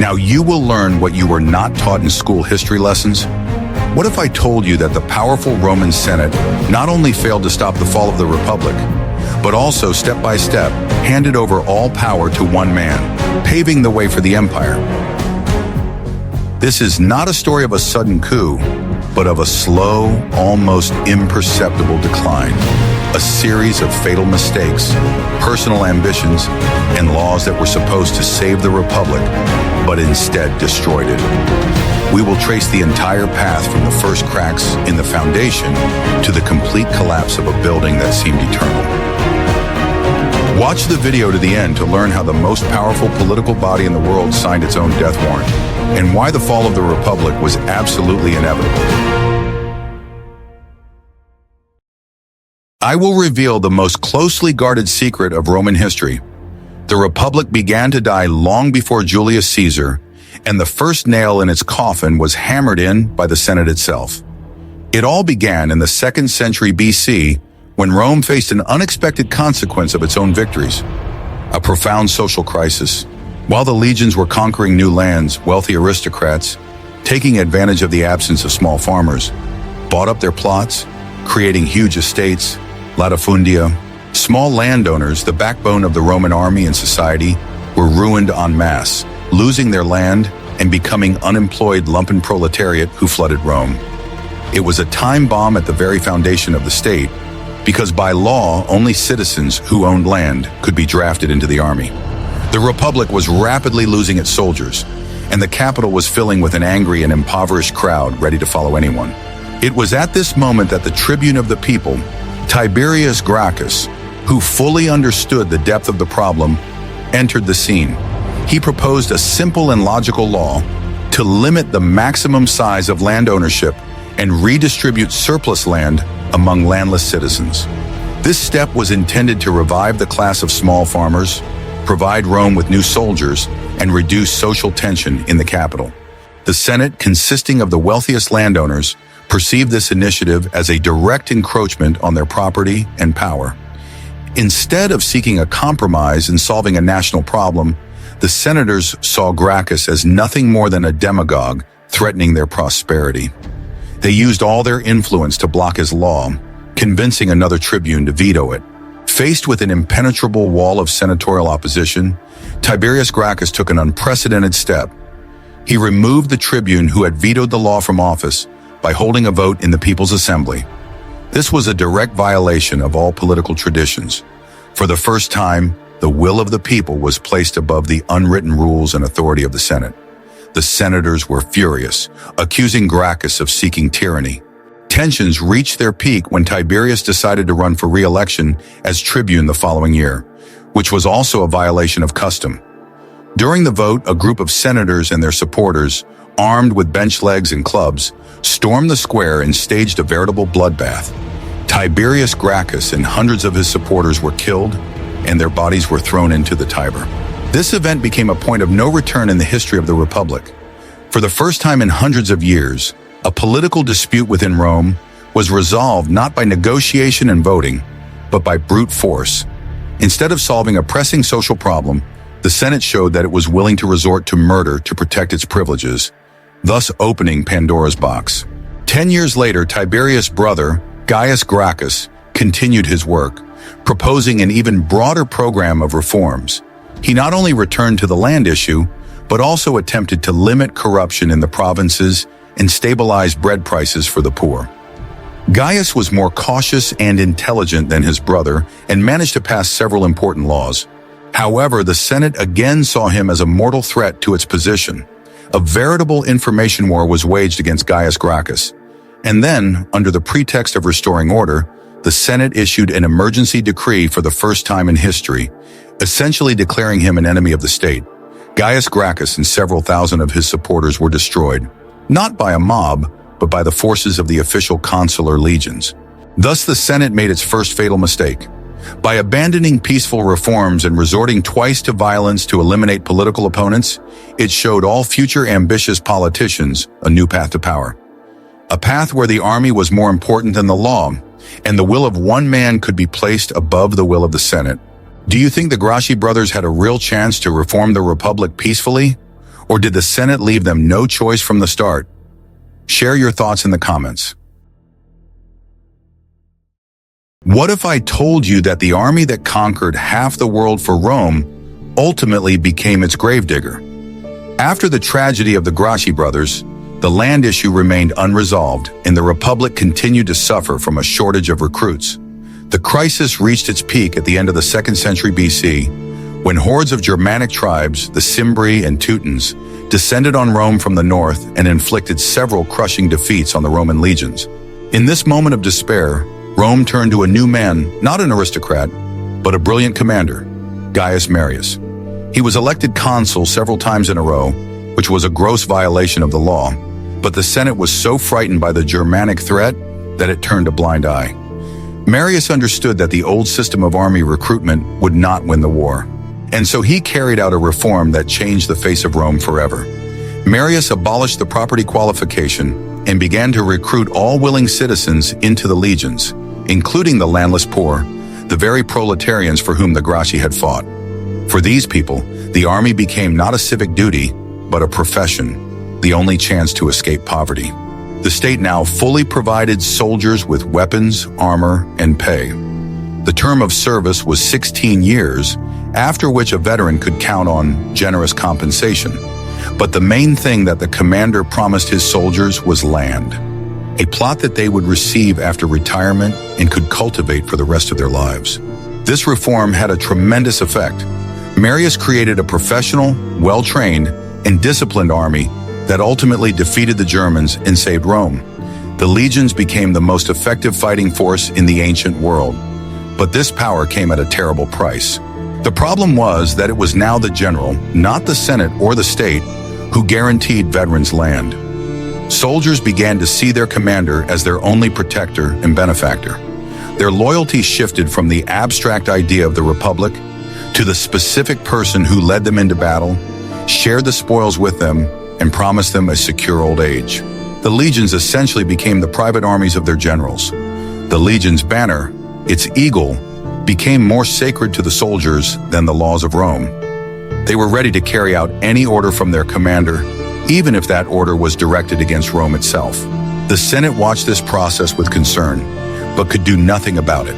Now you will learn what you were not taught in school history lessons. What if I told you that the powerful Roman Senate not only failed to stop the fall of the Republic, but also step by step handed over all power to one man, paving the way for the empire? This is not a story of a sudden coup, but of a slow, almost imperceptible decline. A series of fatal mistakes, personal ambitions, and laws that were supposed to save the Republic, but instead destroyed it. We will trace the entire path from the first cracks in the foundation to the complete collapse of a building that seemed eternal. Watch the video to the end to learn how the most powerful political body in the world signed its own death warrant, and why the fall of the Republic was absolutely inevitable. I will reveal the most closely guarded secret of Roman history. The Republic began to die long before Julius Caesar, and the first nail in its coffin was hammered in by the Senate itself. It all began in the 2nd century BC, when Rome faced an unexpected consequence of its own victories: a profound social crisis. While the legions were conquering new lands, wealthy aristocrats, taking advantage of the absence of small farmers, bought up their plots, creating huge estates, latifundia. Small landowners, the backbone of the Roman army and society, were ruined en masse, losing their land and becoming unemployed lumpen proletariat who flooded Rome. It was a time bomb at the very foundation of the state, because by law, only citizens who owned land could be drafted into the army. The Republic was rapidly losing its soldiers, and the capital was filling with an angry and impoverished crowd ready to follow anyone. It was at this moment that the tribune of the people, Tiberius Gracchus, who fully understood the depth of the problem, entered the scene. He proposed a simple and logical law to limit the maximum size of land ownership and redistribute surplus land among landless citizens. This step was intended to revive the class of small farmers, provide Rome with new soldiers, and reduce social tension in the capital. The Senate, consisting of the wealthiest landowners, perceived this initiative as a direct encroachment on their property and power. Instead of seeking a compromise and solving a national problem, the senators saw Gracchus as nothing more than a demagogue threatening their prosperity. They used all their influence to block his law, convincing another tribune to veto it. Faced with an impenetrable wall of senatorial opposition, Tiberius Gracchus took an unprecedented step. He removed the tribune who had vetoed the law from office by holding a vote in the People's Assembly. This was a direct violation of all political traditions. For the first time, the will of the people was placed above the unwritten rules and authority of the Senate. The senators were furious, accusing Gracchus of seeking tyranny. Tensions reached their peak when Tiberius decided to run for re-election as tribune the following year, which was also a violation of custom. During the vote, a group of senators and their supporters, armed with bench legs and clubs, stormed the square and staged a veritable bloodbath. Tiberius Gracchus and hundreds of his supporters were killed, and their bodies were thrown into the Tiber. This event became a point of no return in the history of the Republic. For the first time in hundreds of years, a political dispute within Rome was resolved not by negotiation and voting, but by brute force. Instead of solving a pressing social problem, the Senate showed that it was willing to resort to murder to protect its privileges, thus opening Pandora's box. 10 years later, Tiberius' brother, Gaius Gracchus, continued his work, proposing an even broader program of reforms. He not only returned to the land issue, but also attempted to limit corruption in the provinces and stabilize bread prices for the poor. Gaius was more cautious and intelligent than his brother and managed to pass several important laws. However, the Senate again saw him as a mortal threat to its position. A veritable information war was waged against Gaius Gracchus. And then, under the pretext of restoring order, the Senate issued an emergency decree for the first time in history, essentially declaring him an enemy of the state. Gaius Gracchus and several thousand of his supporters were destroyed, not by a mob, but by the forces of the official consular legions. Thus, the Senate made its first fatal mistake. By abandoning peaceful reforms and resorting twice to violence to eliminate political opponents, it showed all future ambitious politicians a new path to power. A path where the army was more important than the law, and the will of one man could be placed above the will of the Senate. Do you think the Gracchi brothers had a real chance to reform the Republic peacefully? Or did the Senate leave them no choice from the start? Share your thoughts in the comments. What if I told you that the army that conquered half the world for Rome ultimately became its gravedigger? After the tragedy of the Gracchi brothers, the land issue remained unresolved, and the Republic continued to suffer from a shortage of recruits. The crisis reached its peak at the end of the 2nd century BC, when hordes of Germanic tribes, the Cimbri and Teutons, descended on Rome from the north and inflicted several crushing defeats on the Roman legions. In this moment of despair, Rome turned to a new man, not an aristocrat, but a brilliant commander, Gaius Marius. He was elected consul several times in a row, which was a gross violation of the law, but the Senate was so frightened by the Germanic threat that it turned a blind eye. Marius understood that the old system of army recruitment would not win the war, and so he carried out a reform that changed the face of Rome forever. Marius abolished the property qualification and began to recruit all willing citizens into the legions, including the landless poor, the very proletarians for whom the Gracchi had fought. For these people, the army became not a civic duty, but a profession, the only chance to escape poverty. The state now fully provided soldiers with weapons, armor, and pay. The term of service was 16 years, after which a veteran could count on generous compensation. But the main thing that the commander promised his soldiers was land, a plot that they would receive after retirement and could cultivate for the rest of their lives. This reform had a tremendous effect. Marius created a professional, well-trained, and disciplined army that ultimately defeated the Germans and saved Rome. The legions became the most effective fighting force in the ancient world. But this power came at a terrible price. The problem was that it was now the general, not the Senate or the state, who guaranteed veterans land. Soldiers began to see their commander as their only protector and benefactor. Their loyalty shifted from the abstract idea of the Republic to the specific person who led them into battle, shared the spoils with them, and promised them a secure old age. The legions essentially became the private armies of their generals. The legion's banner, its eagle, became more sacred to the soldiers than the laws of Rome. They were ready to carry out any order from their commander, even if that order was directed against Rome itself. The Senate watched this process with concern, but could do nothing about it.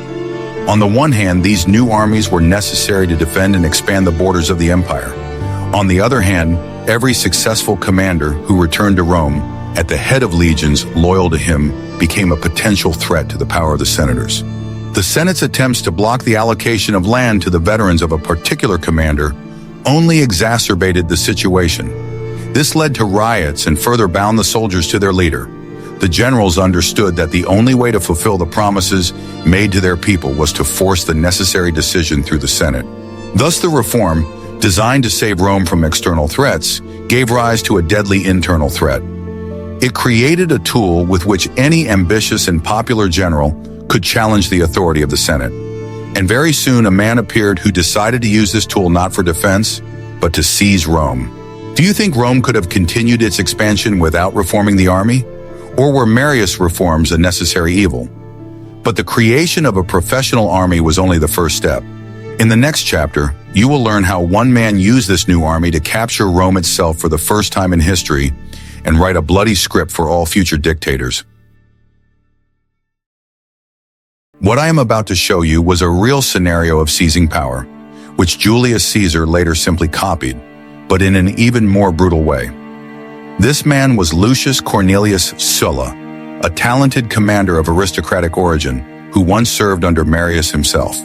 On the one hand, these new armies were necessary to defend and expand the borders of the empire. On the other hand, every successful commander who returned to Rome at the head of legions loyal to him became a potential threat to the power of the senators. The Senate's attempts to block the allocation of land to the veterans of a particular commander only exacerbated the situation. This led to riots and further bound the soldiers to their leader. The generals understood that the only way to fulfill the promises made to their people was to force the necessary decision through the Senate. Thus, the reform, designed to save Rome from external threats, gave rise to a deadly internal threat. It created a tool with which any ambitious and popular general could challenge the authority of the Senate. And very soon a man appeared who decided to use this tool not for defense, but to seize Rome. Do you think Rome could have continued its expansion without reforming the army? Or were Marius' reforms a necessary evil? But the creation of a professional army was only the first step. In the next chapter, you will learn how one man used this new army to capture Rome itself for the first time in history and write a bloody script for all future dictators. What I am about to show you was a real scenario of seizing power, which Julius Caesar later simply copied, but in an even more brutal way. This man was Lucius Cornelius Sulla, a talented commander of aristocratic origin who once served under Marius himself.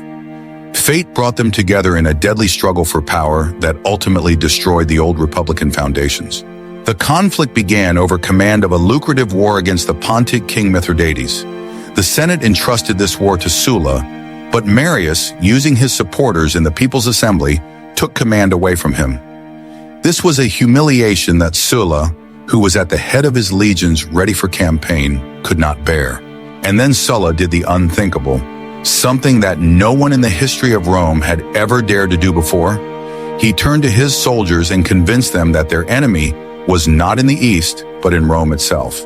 Fate brought them together in a deadly struggle for power that ultimately destroyed the old Republican foundations. The conflict began over command of a lucrative war against the Pontic king Mithridates. The Senate entrusted this war to Sulla, but Marius, using his supporters in the People's Assembly, took command away from him. This was a humiliation that Sulla, who was at the head of his legions ready for campaign, could not bear. And then Sulla did the unthinkable, something that no one in the history of Rome had ever dared to do before. He turned to his soldiers and convinced them that their enemy was not in the east, but in Rome itself.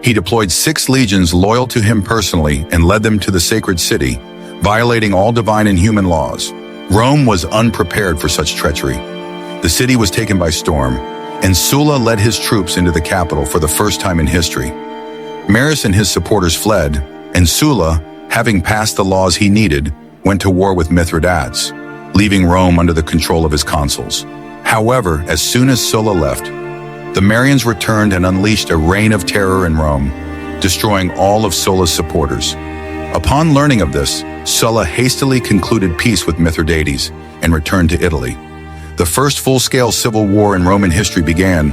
He deployed 6 legions loyal to him personally and led them to the sacred city, violating all divine and human laws. Rome was unprepared for such treachery. The city was taken by storm, and Sulla led his troops into the capital for the first time in history. Marius and his supporters fled, and Sulla, having passed the laws he needed, went to war with Mithridates, leaving Rome under the control of his consuls. However, as soon as Sulla left, the Marians returned and unleashed a reign of terror in Rome, destroying all of Sulla's supporters. Upon learning of this, Sulla hastily concluded peace with Mithridates and returned to Italy. The first full-scale civil war in Roman history began,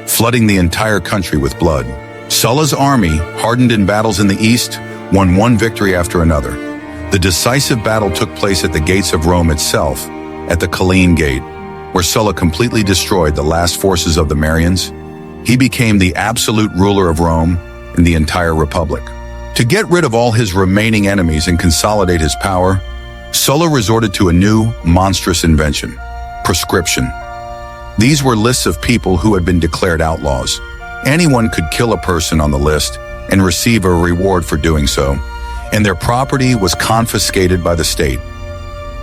flooding the entire country with blood. Sulla's army, hardened in battles in the east, won one victory after another. The decisive battle took place at the gates of Rome itself, at the Colline Gate, where Sulla completely destroyed the last forces of the Marians. He became the absolute ruler of Rome and the entire republic. To get rid of all his remaining enemies and consolidate his power, Sulla resorted to a new, monstrous invention: proscription. These were lists of people who had been declared outlaws. Anyone could kill a person on the list and receive a reward for doing so, and their property was confiscated by the state.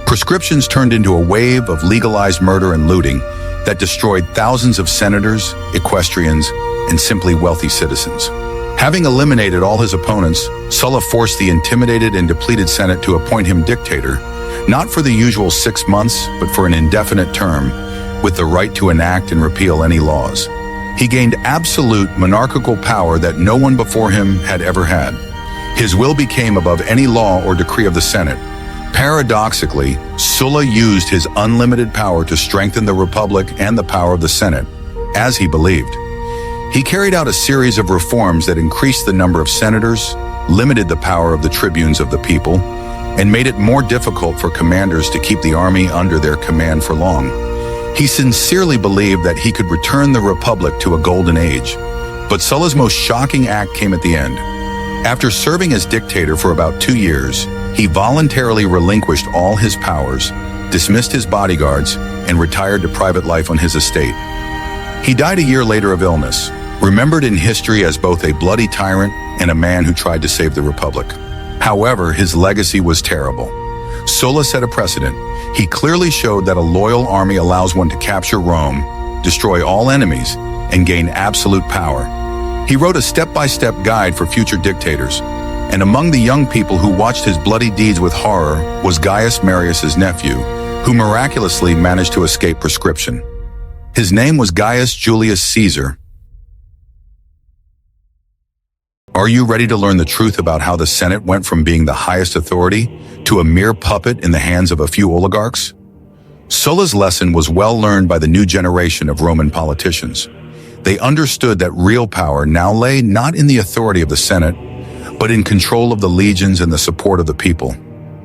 Proscriptions turned into a wave of legalized murder and looting that destroyed thousands of senators, equestrians, and simply wealthy citizens. Having eliminated all his opponents, Sulla forced the intimidated and depleted Senate to appoint him dictator, not for the usual 6 months, but for an indefinite term, with the right to enact and repeal any laws. He gained absolute monarchical power that no one before him had ever had. His will became above any law or decree of the Senate. Paradoxically, Sulla used his unlimited power to strengthen the Republic and the power of the Senate, as he believed. He carried out a series of reforms that increased the number of senators, limited the power of the tribunes of the people, and made it more difficult for commanders to keep the army under their command for long. He sincerely believed that he could return the Republic to a golden age. But Sulla's most shocking act came at the end. After serving as dictator for about 2 years, he voluntarily relinquished all his powers, dismissed his bodyguards, and retired to private life on his estate. He died a year later of illness, remembered in history as both a bloody tyrant and a man who tried to save the Republic. However, his legacy was terrible. Sulla set a precedent. He clearly showed that a loyal army allows one to capture Rome, destroy all enemies, and gain absolute power. He wrote a step-by-step guide for future dictators, and among the young people who watched his bloody deeds with horror was Gaius Marius's nephew, who miraculously managed to escape proscription. His name was Gaius Julius Caesar. Are you ready to learn the truth about how the Senate went from being the highest authority to a mere puppet in the hands of a few oligarchs? Sulla's lesson was well learned by the new generation of Roman politicians. They understood that real power now lay not in the authority of the Senate, but in control of the legions and the support of the people,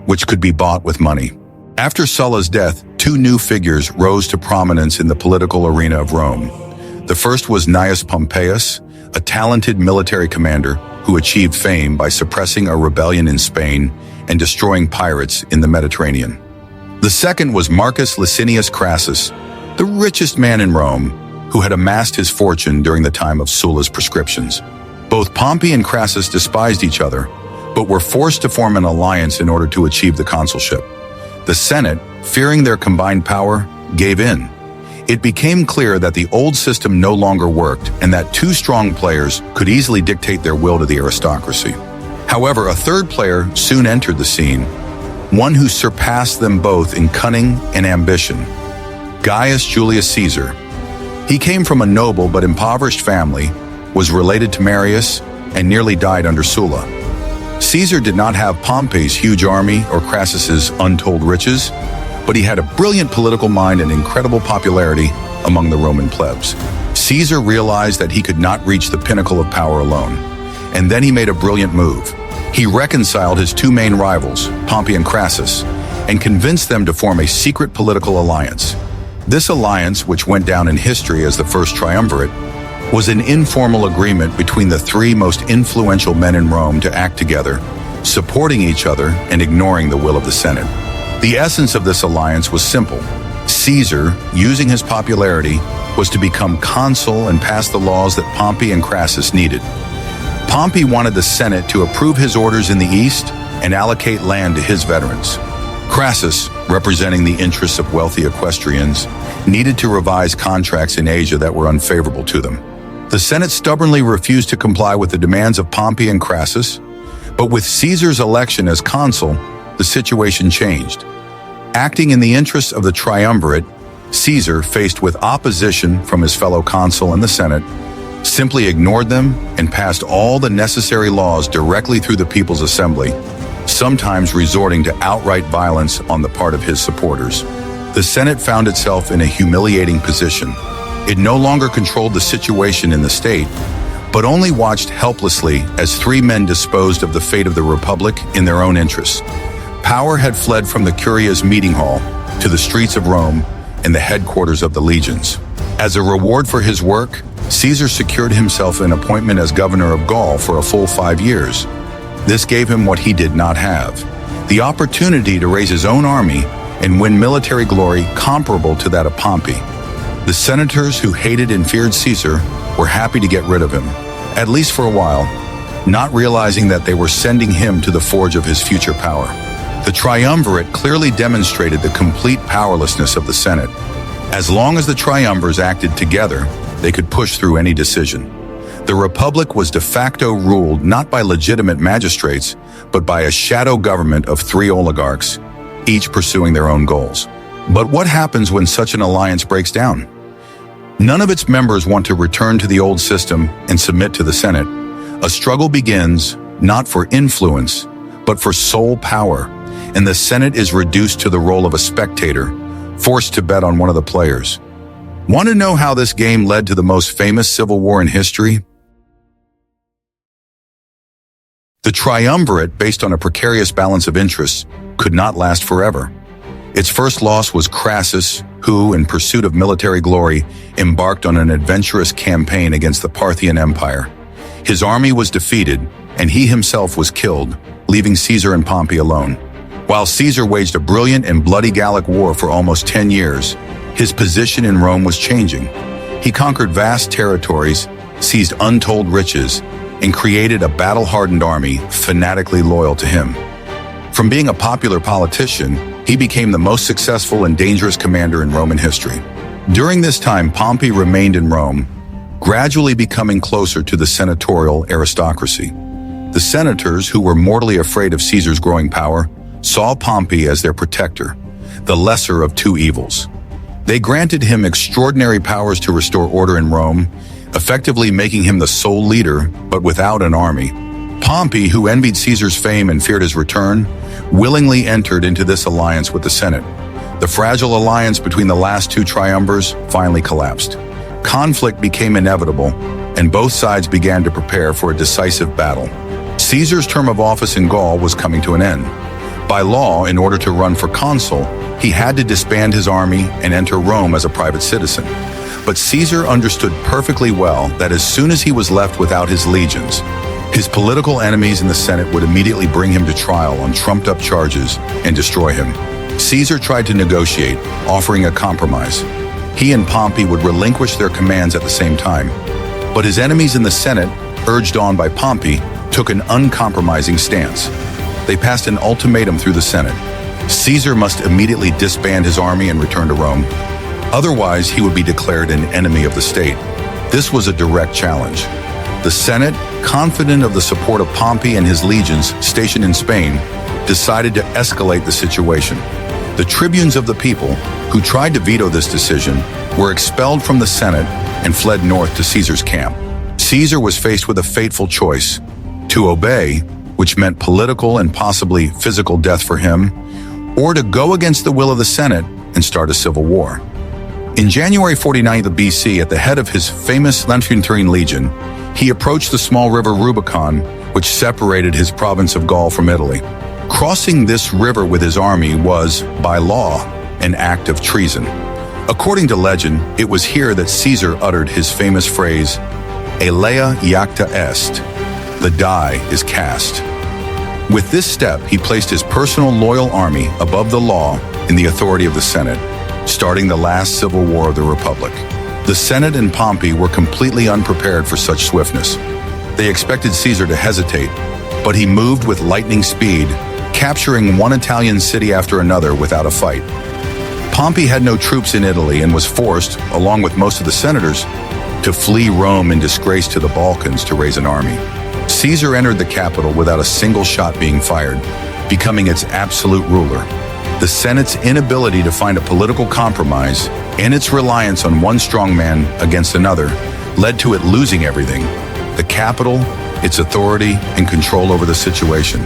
which could be bought with money. After Sulla's death, 2 new figures rose to prominence in the political arena of Rome. The first was Gnaeus Pompeius, a talented military commander who achieved fame by suppressing a rebellion in Spain and destroying pirates in the Mediterranean. The second was Marcus Licinius Crassus, the richest man in Rome, who had amassed his fortune during the time of Sulla's proscriptions. Both Pompey and Crassus despised each other, but were forced to form an alliance in order to achieve the consulship. The Senate, fearing their combined power, gave in. It became clear that the old system no longer worked and that 2 strong players could easily dictate their will to the aristocracy. However, a third player soon entered the scene, one who surpassed them both in cunning and ambition: Gaius Julius Caesar. He came from a noble but impoverished family, was related to Marius, and nearly died under Sulla. Caesar did not have Pompey's huge army or Crassus's untold riches, but he had a brilliant political mind and incredible popularity among the Roman plebs. Caesar realized that he could not reach the pinnacle of power alone, and then he made a brilliant move. He reconciled his 2 main rivals, Pompey and Crassus, and convinced them to form a secret political alliance. This alliance, which went down in history as the First Triumvirate, was an informal agreement between the 3 most influential men in Rome to act together, supporting each other and ignoring the will of the Senate. The essence of this alliance was simple. Caesar, using his popularity, was to become consul and pass the laws that Pompey and Crassus needed. Pompey wanted the Senate to approve his orders in the east and allocate land to his veterans. Crassus, representing the interests of wealthy equestrians, needed to revise contracts in Asia that were unfavorable to them. The Senate stubbornly refused to comply with the demands of Pompey and Crassus, but with Caesar's election as consul, the situation changed. Acting in the interests of the triumvirate, Caesar, faced with opposition from his fellow consul and the Senate, simply ignored them and passed all the necessary laws directly through the People's Assembly, sometimes resorting to outright violence on the part of his supporters. The Senate found itself in a humiliating position. It no longer controlled the situation in the state, but only watched helplessly as three men disposed of the fate of the Republic in their own interests. Power had fled from the Curia's meeting hall to the streets of Rome and the headquarters of the legions. As a reward for his work, Caesar secured himself an appointment as governor of Gaul for a full 5 years. This gave him what he did not have: the opportunity to raise his own army and win military glory comparable to that of Pompey. The senators who hated and feared Caesar were happy to get rid of him, at least for a while, not realizing that they were sending him to the forge of his future power. The triumvirate clearly demonstrated the complete powerlessness of the Senate. As long as the triumvirs acted together, they could push through any decision. The Republic was de facto ruled not by legitimate magistrates, but by a shadow government of three oligarchs, each pursuing their own goals. But what happens when such an alliance breaks down? None of its members want to return to the old system and submit to the Senate. A struggle begins, not for influence, but for sole power, and the Senate is reduced to the role of a spectator, forced to bet on one of the players. Want to know how this game led to the most famous civil war in history? The triumvirate, based on a precarious balance of interests, could not last forever. Its first loss was Crassus, who, in pursuit of military glory, embarked on an adventurous campaign against the Parthian Empire. His army was defeated, and he himself was killed, leaving Caesar and Pompey alone. While Caesar waged a brilliant and bloody Gallic war for almost 10 years, his position in Rome was changing. He conquered vast territories, seized untold riches, and created a battle-hardened army fanatically loyal to him. From being a popular politician, he became the most successful and dangerous commander in Roman history. During this time, Pompey remained in Rome, gradually becoming closer to the senatorial aristocracy. The senators, who were mortally afraid of Caesar's growing power, saw Pompey as their protector, the lesser of two evils. They granted him extraordinary powers to restore order in Rome, effectively making him the sole leader, but without an army. Pompey, who envied Caesar's fame and feared his return, willingly entered into this alliance with the Senate. The fragile alliance between the last two triumvirs finally collapsed. Conflict became inevitable, and both sides began to prepare for a decisive battle. Caesar's term of office in Gaul was coming to an end. By law, in order to run for consul, he had to disband his army and enter Rome as a private citizen. But Caesar understood perfectly well that as soon as he was left without his legions, his political enemies in the Senate would immediately bring him to trial on trumped-up charges and destroy him. Caesar tried to negotiate, offering a compromise. He and Pompey would relinquish their commands at the same time. But his enemies in the Senate, urged on by Pompey, took an uncompromising stance. They passed an ultimatum through the Senate. Caesar must immediately disband his army and return to Rome. Otherwise, he would be declared an enemy of the state. This was a direct challenge. The Senate, confident of the support of Pompey and his legions stationed in Spain, decided to escalate the situation. The tribunes of the people, who tried to veto this decision, were expelled from the Senate and fled north to Caesar's camp. Caesar was faced with a fateful choice: to obey, which meant political and possibly physical death for him, or to go against the will of the Senate and start a civil war. In January 49 of BC, at the head of his famous Lentulantine legion, he approached the small river Rubicon, which separated his province of Gaul from Italy. Crossing this river with his army was, by law, an act of treason. According to legend, it was here that Caesar uttered his famous phrase, "Alea iacta est," the die is cast. With this step, he placed his personal loyal army above the law and the authority of the Senate, starting the last civil war of the Republic. The Senate and Pompey were completely unprepared for such swiftness. They expected Caesar to hesitate, but he moved with lightning speed, capturing one Italian city after another without a fight. Pompey had no troops in Italy and was forced, along with most of the senators, to flee Rome in disgrace to the Balkans to raise an army. Caesar entered the capital without a single shot being fired, becoming its absolute ruler. The Senate's inability to find a political compromise and its reliance on one strong man against another led to it losing everything: the capital, its authority, and control over the situation.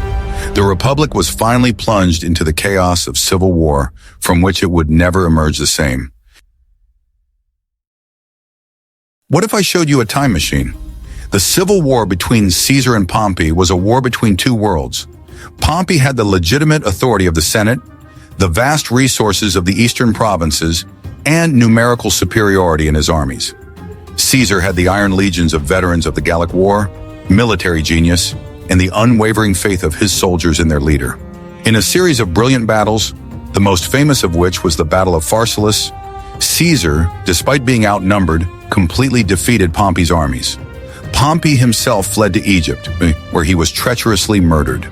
The Republic was finally plunged into the chaos of civil war from which it would never emerge the same. What if I showed you a time machine? The civil war between Caesar and Pompey was a war between two worlds. Pompey had the legitimate authority of the Senate, the vast resources of the eastern provinces, and numerical superiority in his armies. Caesar had the iron legions of veterans of the Gallic War, military genius, and the unwavering faith of his soldiers in their leader. In a series of brilliant battles, the most famous of which was the Battle of Pharsalus, Caesar, despite being outnumbered, completely defeated Pompey's armies. Pompey himself fled to Egypt, where he was treacherously murdered.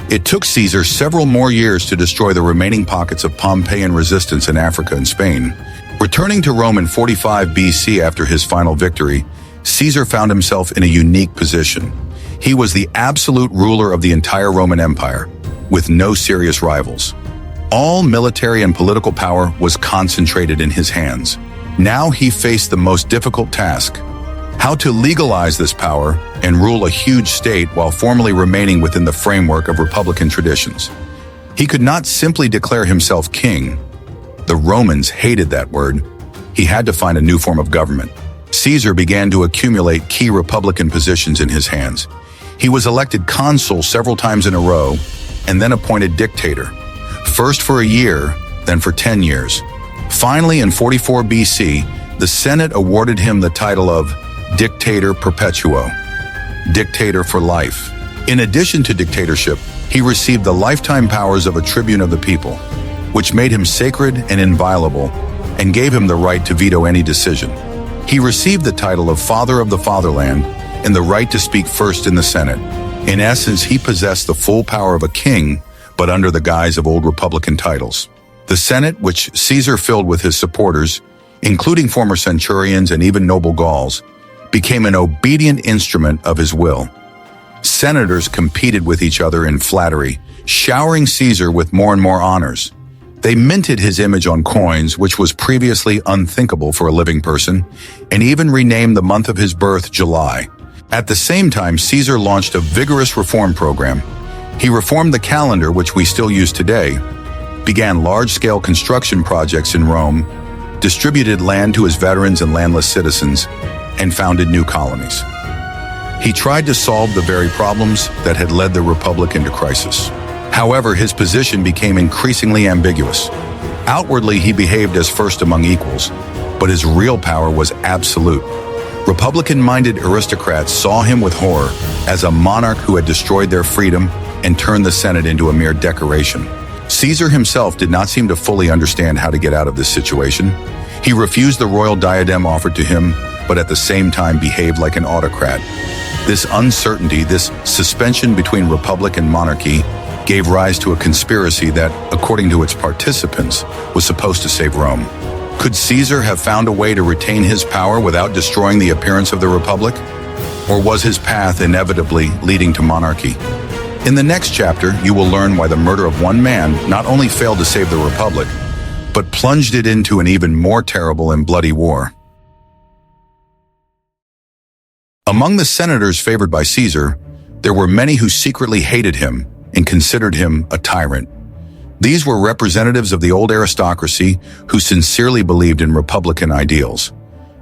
It took Caesar several more years to destroy the remaining pockets of Pompeian resistance in Africa and Spain. Returning to Rome in 45 BC after his final victory, Caesar found himself in a unique position. He was the absolute ruler of the entire Roman Empire, with no serious rivals. All military and political power was concentrated in his hands. Now he faced the most difficult task: how to legalize this power and rule a huge state while formally remaining within the framework of republican traditions. He could not simply declare himself king. The Romans hated that word. He had to find a new form of government. Caesar began to accumulate key republican positions in his hands. He was elected consul several times in a row and then appointed dictator, first for a year, then for 10 years. Finally, in 44 BC, the Senate awarded him the title of Dictator Perpetuo, dictator for life. In addition to dictatorship, he received the lifetime powers of a tribune of the people, which made him sacred and inviolable and gave him the right to veto any decision. He received the title of Father of the Fatherland and the right to speak first in the Senate. In essence, he possessed the full power of a king, but under the guise of old republican titles. The Senate, which Caesar filled with his supporters, including former centurions and even noble Gauls, became an obedient instrument of his will. Senators competed with each other in flattery, showering Caesar with more and more honors. They minted his image on coins, which was previously unthinkable for a living person, and even renamed the month of his birth July. At the same time, Caesar launched a vigorous reform program. He reformed the calendar, which we still use today, began large-scale construction projects in Rome, distributed land to his veterans and landless citizens, and founded new colonies. He tried to solve the very problems that had led the Republic into crisis. However, his position became increasingly ambiguous. Outwardly, he behaved as first among equals, but his real power was absolute. Republican-minded aristocrats saw him with horror as a monarch who had destroyed their freedom and turned the Senate into a mere decoration. Caesar himself did not seem to fully understand how to get out of this situation. He refused the royal diadem offered to him, but at the same time behaved like an autocrat. This uncertainty, this suspension between republic and monarchy, gave rise to a conspiracy that, according to its participants, was supposed to save Rome. Could Caesar have found a way to retain his power without destroying the appearance of the Republic? Or was his path inevitably leading to monarchy? In the next chapter, you will learn why the murder of one man not only failed to save the Republic, but plunged it into an even more terrible and bloody war. Among the senators favored by Caesar, there were many who secretly hated him and considered him a tyrant. These were representatives of the old aristocracy who sincerely believed in republican ideals.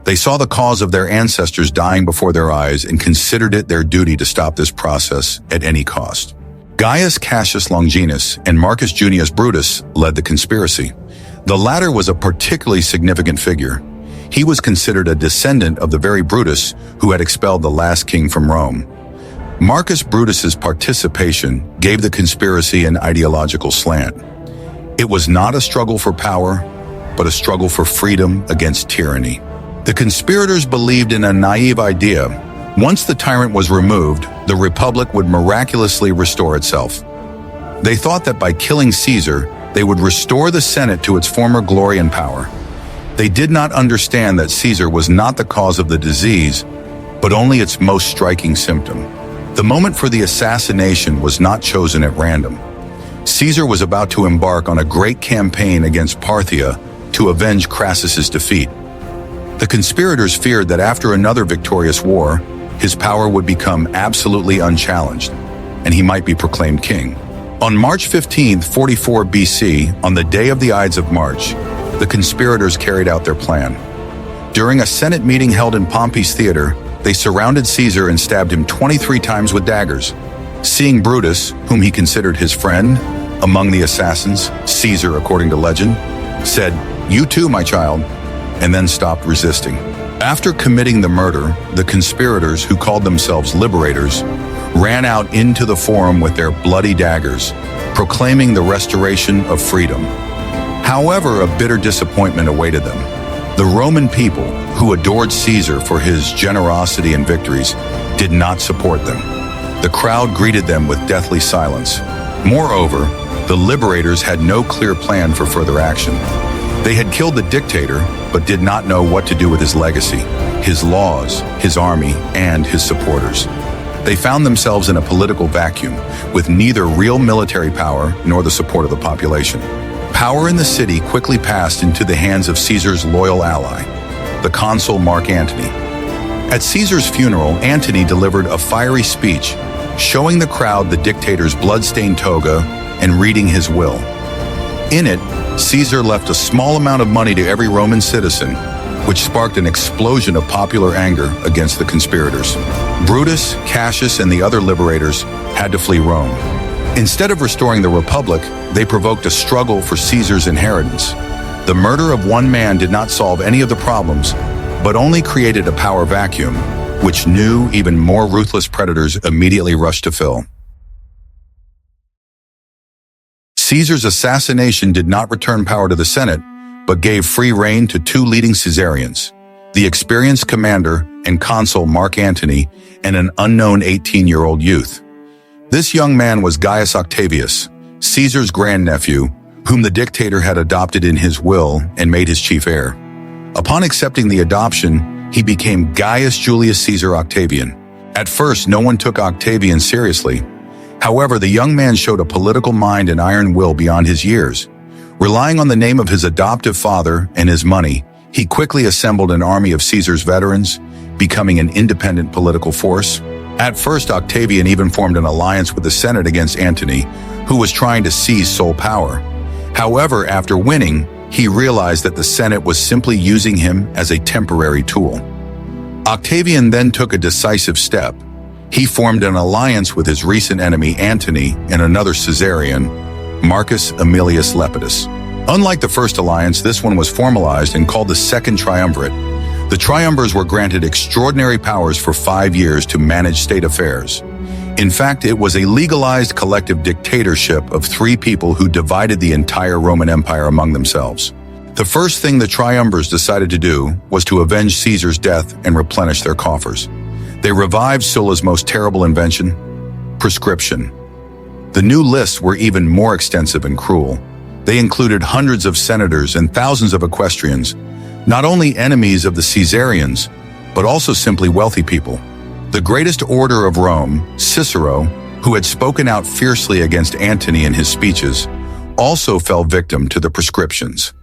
They saw the cause of their ancestors dying before their eyes and considered it their duty to stop this process at any cost. Gaius Cassius Longinus and Marcus Junius Brutus led the conspiracy. The latter was a particularly significant figure. He was considered a descendant of the very Brutus who had expelled the last king from Rome. Marcus Brutus's participation gave the conspiracy an ideological slant. It was not a struggle for power, but a struggle for freedom against tyranny. The conspirators believed in a naive idea. Once the tyrant was removed, the Republic would miraculously restore itself. They thought that by killing Caesar, they would restore the Senate to its former glory and power. They did not understand that Caesar was not the cause of the disease, but only its most striking symptom. The moment for the assassination was not chosen at random. Caesar was about to embark on a great campaign against Parthia to avenge Crassus's defeat. The conspirators feared that after another victorious war, his power would become absolutely unchallenged, and he might be proclaimed king. On March 15, 44 BC, on the day of the Ides of March, the conspirators carried out their plan. During a Senate meeting held in Pompey's theater, they surrounded Caesar and stabbed him 23 times with daggers. Seeing Brutus, whom he considered his friend, among the assassins, Caesar, according to legend, said, "You too, my child," and then stopped resisting. After committing the murder, the conspirators, who called themselves liberators, ran out into the forum with their bloody daggers, proclaiming the restoration of freedom. However, a bitter disappointment awaited them. The Roman people, who adored Caesar for his generosity and victories, did not support them. The crowd greeted them with deathly silence. Moreover, the liberators had no clear plan for further action. They had killed the dictator, but did not know what to do with his legacy, his laws, his army, and his supporters. They found themselves in a political vacuum, with neither real military power nor the support of the population. Power in the city quickly passed into the hands of Caesar's loyal ally, the consul Mark Antony. At Caesar's funeral, Antony delivered a fiery speech, showing the crowd the dictator's blood-stained toga and reading his will. In it, Caesar left a small amount of money to every Roman citizen, which sparked an explosion of popular anger against the conspirators. Brutus, Cassius, and the other liberators had to flee Rome. Instead of restoring the Republic, they provoked a struggle for Caesar's inheritance. The murder of one man did not solve any of the problems, but only created a power vacuum, which new, even more ruthless predators immediately rushed to fill. Caesar's assassination did not return power to the Senate, but gave free rein to two leading Caesarians, the experienced commander and consul Mark Antony and an unknown 18-year-old youth. This young man was Gaius Octavius, Caesar's grandnephew, whom the dictator had adopted in his will and made his chief heir. Upon accepting the adoption, he became Gaius Julius Caesar Octavian. At first, no one took Octavian seriously. However, the young man showed a political mind and iron will beyond his years. Relying on the name of his adoptive father and his money, he quickly assembled an army of Caesar's veterans, becoming an independent political force. At first, Octavian even formed an alliance with the Senate against Antony, who was trying to seize sole power. However, after winning, he realized that the Senate was simply using him as a temporary tool. Octavian then took a decisive step. He formed an alliance with his recent enemy Antony and another Caesarian, Marcus Aemilius Lepidus. Unlike the first alliance, this one was formalized and called the Second Triumvirate. The triumvirs were granted extraordinary powers for 5 years to manage state affairs. In fact, it was a legalized collective dictatorship of 3 people who divided the entire Roman Empire among themselves. The first thing the triumvirs decided to do was to avenge Caesar's death and replenish their coffers. They revived Sulla's most terrible invention, prescription. The new lists were even more extensive and cruel. They included hundreds of senators and thousands of equestrians, not only enemies of the Caesarians, but also simply wealthy people. The greatest orator of Rome, Cicero, who had spoken out fiercely against Antony in his speeches, also fell victim to the prescriptions.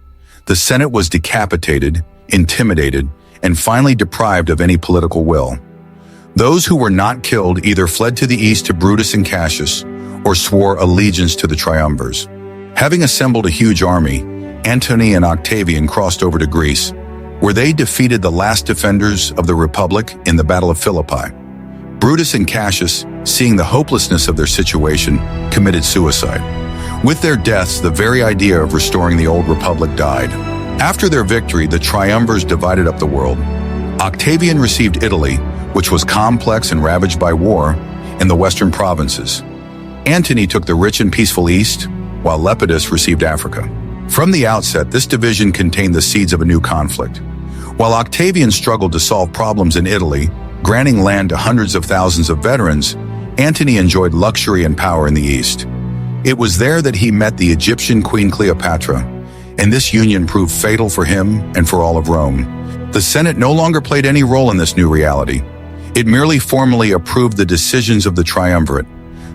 The Senate was decapitated, intimidated, and finally deprived of any political will. Those who were not killed either fled to the east to Brutus and Cassius, or swore allegiance to the triumvirs. Having assembled a huge army, Antony and Octavian crossed over to Greece, where they defeated the last defenders of the Republic in the Battle of Philippi. Brutus and Cassius, seeing the hopelessness of their situation, committed suicide. With their deaths, the very idea of restoring the old Republic died. After their victory, the triumvirs divided up the world. Octavian received Italy, which was complex and ravaged by war, and the western provinces. Antony took the rich and peaceful east, while Lepidus received Africa. From the outset, this division contained the seeds of a new conflict. While Octavian struggled to solve problems in Italy, granting land to hundreds of thousands of veterans, Antony enjoyed luxury and power in the east. It was there that he met the Egyptian Queen Cleopatra, and this union proved fatal for him and for all of Rome. The Senate no longer played any role in this new reality. It merely formally approved the decisions of the triumvirate.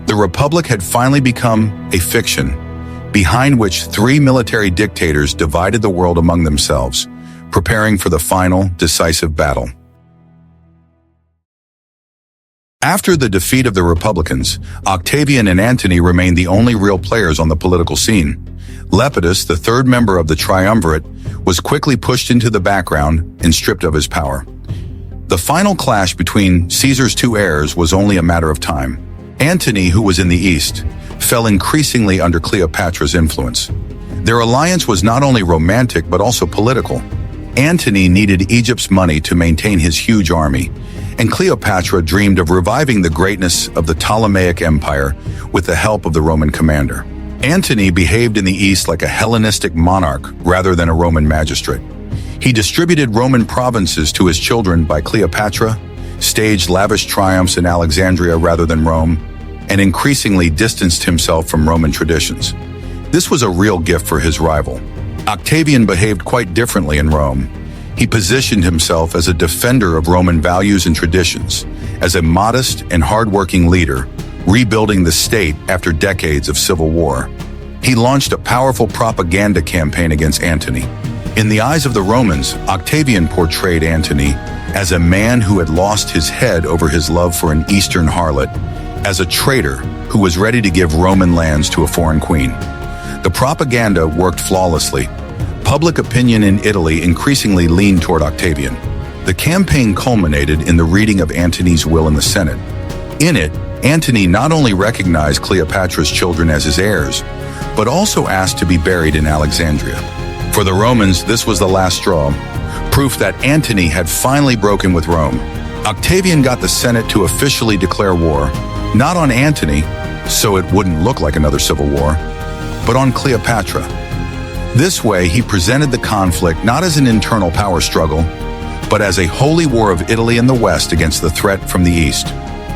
The Republic had finally become a fiction, behind which three military dictators divided the world among themselves, preparing for the final, decisive battle. After the defeat of the Republicans, Octavian and Antony remained the only real players on the political scene. Lepidus, the third member of the triumvirate, was quickly pushed into the background and stripped of his power. The final clash between Caesar's two heirs was only a matter of time. Antony, who was in the east, fell increasingly under Cleopatra's influence. Their alliance was not only romantic but also political. Antony needed Egypt's money to maintain his huge army, and Cleopatra dreamed of reviving the greatness of the Ptolemaic Empire with the help of the Roman commander. Antony behaved in the East like a Hellenistic monarch rather than a Roman magistrate. He distributed Roman provinces to his children by Cleopatra, staged lavish triumphs in Alexandria rather than Rome, and increasingly distanced himself from Roman traditions. This was a real gift for his rival. Octavian behaved quite differently in Rome. He positioned himself as a defender of Roman values and traditions, as a modest and hard-working leader, rebuilding the state after decades of civil war. He launched a powerful propaganda campaign against Antony. In the eyes of the Romans, Octavian portrayed Antony as a man who had lost his head over his love for an Eastern harlot, as a traitor who was ready to give Roman lands to a foreign queen. The propaganda worked flawlessly. Public opinion in Italy increasingly leaned toward Octavian. The campaign culminated in the reading of Antony's will in the Senate. In it, Antony not only recognized Cleopatra's children as his heirs, but also asked to be buried in Alexandria. For the Romans, this was the last straw, proof that Antony had finally broken with Rome. Octavian got the Senate to officially declare war, not on Antony, so it wouldn't look like another civil war, but on Cleopatra. This way, he presented the conflict not as an internal power struggle, but as a holy war of Italy and the West against the threat from the East.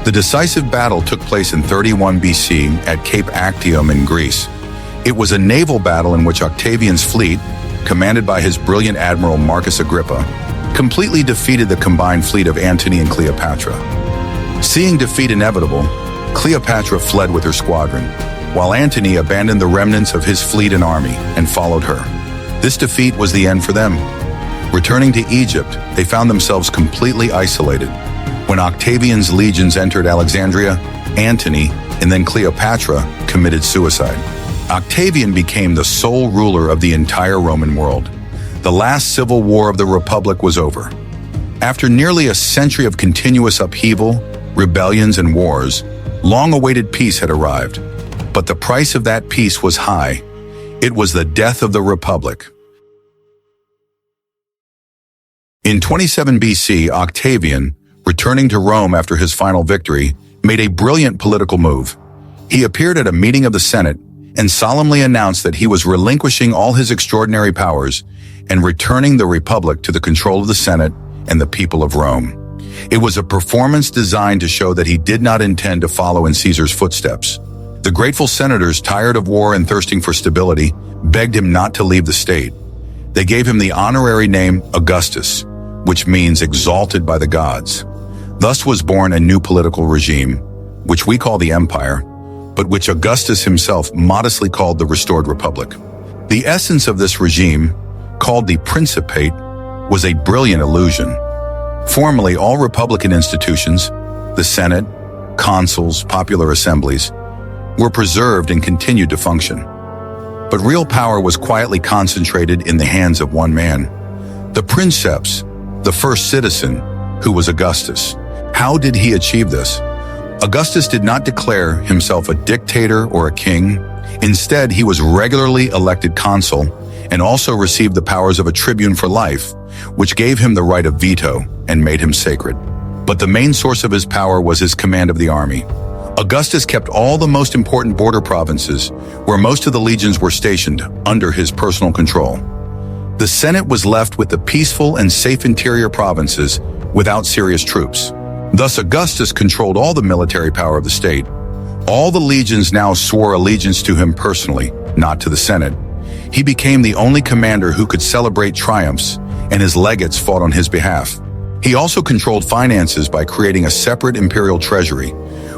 The decisive battle took place in 31 BC at Cape Actium in Greece. It was a naval battle in which Octavian's fleet, commanded by his brilliant admiral Marcus Agrippa, completely defeated the combined fleet of Antony and Cleopatra. Seeing defeat inevitable, Cleopatra fled with her squadron, while Antony abandoned the remnants of his fleet and army and followed her. This defeat was the end for them. Returning to Egypt, they found themselves completely isolated. When Octavian's legions entered Alexandria, Antony and then Cleopatra committed suicide. Octavian became the sole ruler of the entire Roman world. The last civil war of the Republic was over. After nearly a century of continuous upheaval, rebellions, and wars, long-awaited peace had arrived. But the price of that peace was high. It was the death of the Republic. In 27 BC, Octavian, returning to Rome after his final victory, made a brilliant political move. He appeared at a meeting of the Senate and solemnly announced that he was relinquishing all his extraordinary powers and returning the Republic to the control of the Senate and the people of Rome. It was a performance designed to show that he did not intend to follow in Caesar's footsteps. The grateful senators, tired of war and thirsting for stability, begged him not to leave the state. They gave him the honorary name Augustus, which means exalted by the gods. Thus was born a new political regime, which we call the Empire, but which Augustus himself modestly called the restored Republic. The essence of this regime, called the Principate, was a brilliant illusion. Formerly, all republican institutions, the Senate, consuls, popular assemblies, were preserved and continued to function. But real power was quietly concentrated in the hands of one man, the Princeps, the first citizen, who was Augustus. How did he achieve this? Augustus did not declare himself a dictator or a king. Instead, he was regularly elected consul and also received the powers of a tribune for life, which gave him the right of veto and made him sacred. But the main source of his power was his command of the army. Augustus kept all the most important border provinces, where most of the legions were stationed, under his personal control. The Senate was left with the peaceful and safe interior provinces without serious troops. Thus, Augustus controlled all the military power of the state, All the legions now swore allegiance to him personally, not to the Senate. He became the only commander who could celebrate triumphs, and his legates fought on his behalf. He also controlled finances by creating a separate imperial treasury,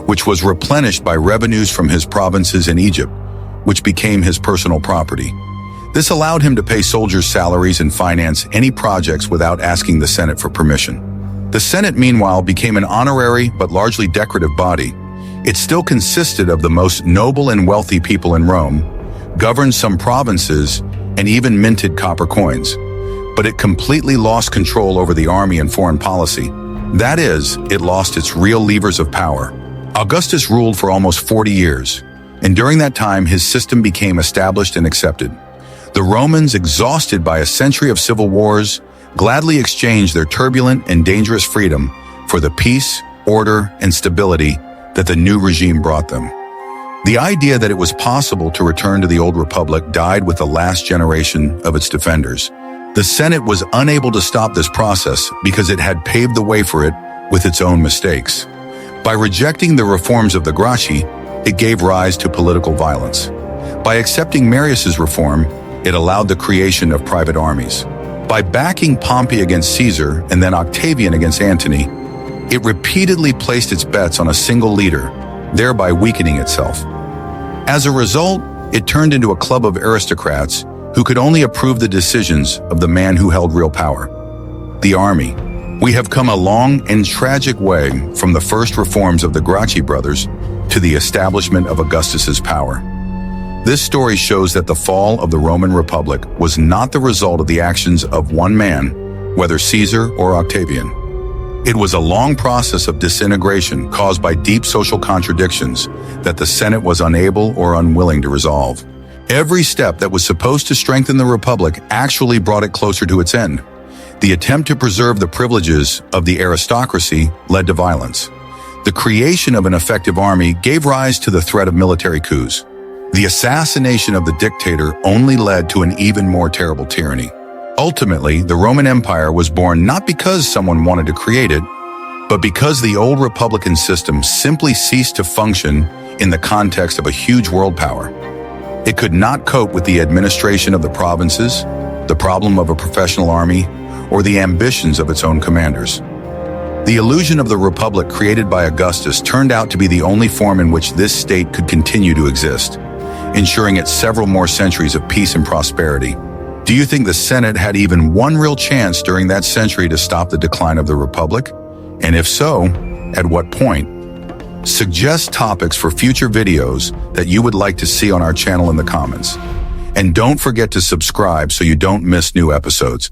which was replenished by revenues from his provinces in Egypt, which became his personal property. This allowed him to pay soldiers' salaries and finance any projects without asking the Senate for permission. The Senate, meanwhile, became an honorary but largely decorative body. It still consisted of the most noble and wealthy people in Rome, governed some provinces, and even minted copper coins. But it completely lost control over the army and foreign policy. That is, it lost its real levers of power. Augustus ruled for almost 40 years, and during that time his system became established and accepted. The Romans, exhausted by a century of civil wars, gladly exchanged their turbulent and dangerous freedom for the peace, order, and stability that the new regime brought them. The idea that it was possible to return to the old republic died with the last generation of its defenders. The Senate was unable to stop this process because it had paved the way for it with its own mistakes. By rejecting the reforms of the Gracchi, it gave rise to political violence. By accepting Marius's reform, it allowed the creation of private armies. By backing Pompey against Caesar and then Octavian against Antony, it repeatedly placed its bets on a single leader, thereby weakening itself. As a result, it turned into a club of aristocrats who could only approve the decisions of the man who held real power, the army. We have come a long and tragic way from the first reforms of the Gracchi brothers to the establishment of Augustus's power. This story shows that the fall of the Roman Republic was not the result of the actions of one man, whether Caesar or Octavian. It was a long process of disintegration caused by deep social contradictions that the Senate was unable or unwilling to resolve. Every step that was supposed to strengthen the Republic actually brought it closer to its end. The attempt to preserve the privileges of the aristocracy led to violence. The creation of an effective army gave rise to the threat of military coups. The assassination of the dictator only led to an even more terrible tyranny. Ultimately, the Roman Empire was born not because someone wanted to create it, but because the old republican system simply ceased to function in the context of a huge world power. It could not cope with the administration of the provinces, the problem of a professional army, or the ambitions of its own commanders. The illusion of the republic created by Augustus turned out to be the only form in which this state could continue to exist, ensuring it several more centuries of peace and prosperity. Do you think the Senate had even one real chance during that century to stop the decline of the Republic? And if so, at what point? Suggest topics for future videos that you would like to see on our channel in the comments. And don't forget to subscribe so you don't miss new episodes.